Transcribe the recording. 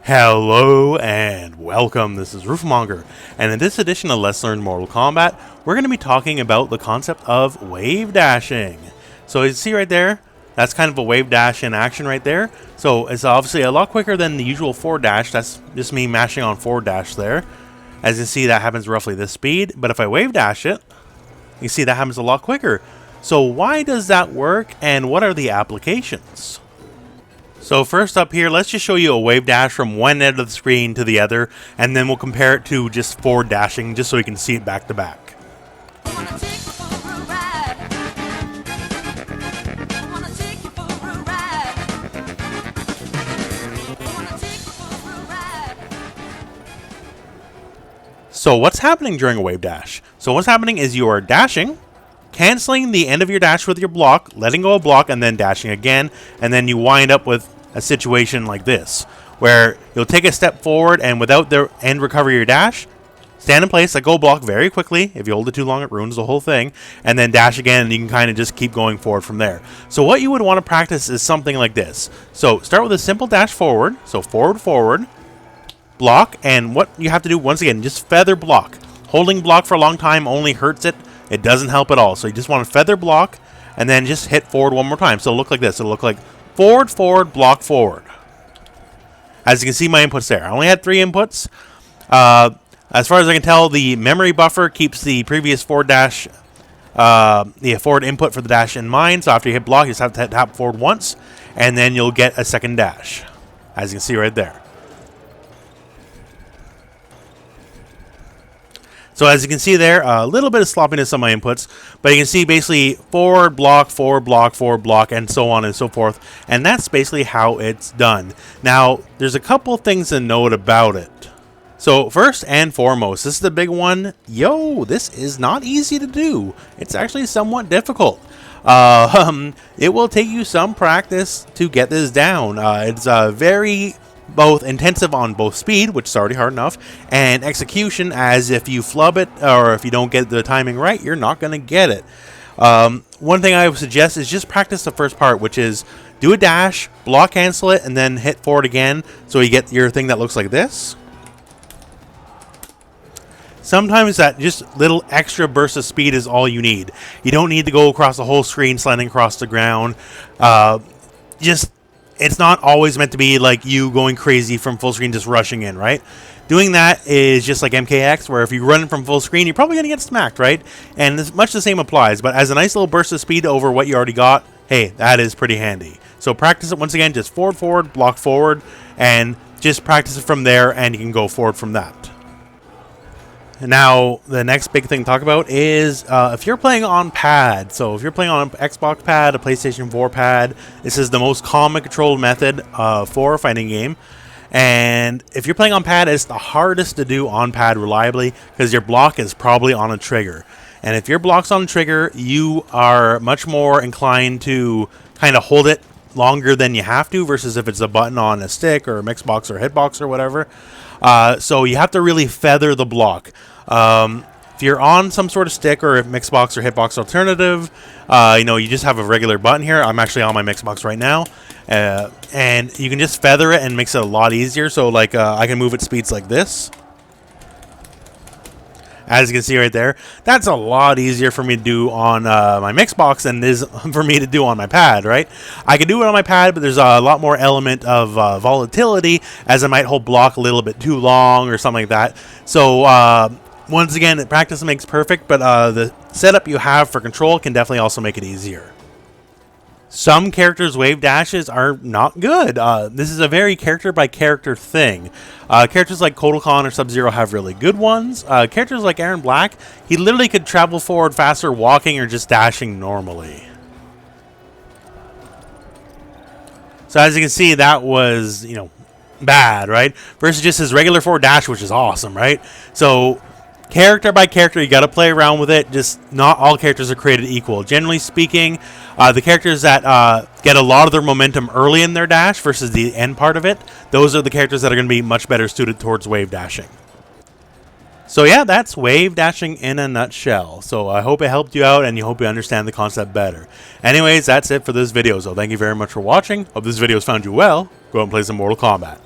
Hello and welcome, this is Rooflemonger, and in this edition of Let's Learn Mortal Kombat, we're going to be talking about the concept of wave dashing. So as you see right there, that's kind of a wave dash in action right there. So it's obviously a lot quicker than the usual forward dash. That's just me mashing on forward dash there. As you see, that happens roughly this speed, but if I wave dash it, you see that happens a lot quicker. So why does that work, and what are the applications? So first up here, let's just show you a wave dash from one end of the screen to the other, and then we'll compare it to just forward dashing, just so you can see it back to back. So what's happening during a wave dash? So what's happening is you are dashing, canceling the end of your dash with your block, letting go of block, and then dashing again, and then you wind up with a situation like this, where you'll take a step forward and without the end recover your dash, stand in place, let go of block very quickly. If you hold it too long, it ruins the whole thing, and then dash again, and you can kind of just keep going forward from there. So what you would want to practice is something like this. So start with a simple dash forward, so forward, block, and what you have to do, once again, just feather block. Holding block for a long time only hurts it. It doesn't help at all. So you just want to feather block and then just hit forward one more time. So it'll look like this. It'll look like forward, block, forward. As you can see my inputs there. I only had 3 inputs. As far as I can tell, the memory buffer keeps the previous forward dash, the forward input for the dash in mind. So after you hit block, you just have to tap forward once, and then you'll get a second dash. As you can see right there. So as you can see there, a little bit of sloppiness on my inputs, but you can see basically forward, block, and so on and so forth. And that's basically how it's done. Now, there's a couple things to note about it. So first and foremost, this is the big one. This is not easy to do. It's actually somewhat difficult. It will take you some practice to get this down. It's very both intensive on both speed, which is already hard enough, and execution, as if you flub it or if you don't get the timing right, you're not going to get it. One thing I would suggest is just practice the first part, which is do a dash, block cancel it, and then hit forward again so you get your thing that looks like this. Sometimes that just little extra burst of speed is all you need. You don't need to go across the whole screen sliding across the ground. It's not always meant to be like you going crazy from full screen just rushing in, right? Doing that is just like MKX, where if you run from full screen, you're probably going to get smacked, right? And much the same applies, but as a nice little burst of speed over what you already got, hey, that is pretty handy. So practice it once again, just forward, block forward, and just practice it from there, and you can go forward from that. Now, the next big thing to talk about is if you're playing on pad. So if you're playing on an Xbox pad, a PlayStation 4 pad, this is the most common controlled method for a fighting game. And if you're playing on pad, it's the hardest to do on pad reliably because your block is probably on a trigger. And if your block's on a trigger, you are much more inclined to kind of hold it longer than you have to versus if it's a button on a stick or a Mixbox or Hitbox or whatever. So you have to really feather the block. If you're on some sort of stick or a Mixbox or Hitbox alternative, you just have a regular button here. I'm actually on my Mixbox right now. And you can just feather it and makes it a lot easier. So like I can move at speeds like this. As you can see right there, that's a lot easier for me to do on my Mixbox than it is for me to do on my pad, right? I can do it on my pad, but there's a lot more element of volatility, as I might hold block a little bit too long or something like that. So once again, practice makes perfect, but the setup you have for control can definitely also make it easier. Some characters' wave dashes are not good. This is a very character-by-character thing. Characters like Kotal Kahn or Sub-Zero have really good ones. Characters like Aaron Black, he literally could travel forward faster walking or just dashing normally. So as you can see, that was, bad, right? Versus just his regular forward dash, which is awesome, right? So character by character, you got to play around with it. Just not all characters are created equal. Generally speaking, the characters that get a lot of their momentum early in their dash versus the end part of it, those are the characters that are going to be much better suited towards wave dashing. So yeah, that's wave dashing in a nutshell. So I hope it helped you out and you hope you understand the concept better. Anyways, that's it for this video. So thank you very much for watching. Hope this video has found you well. Go out and play some Mortal Kombat.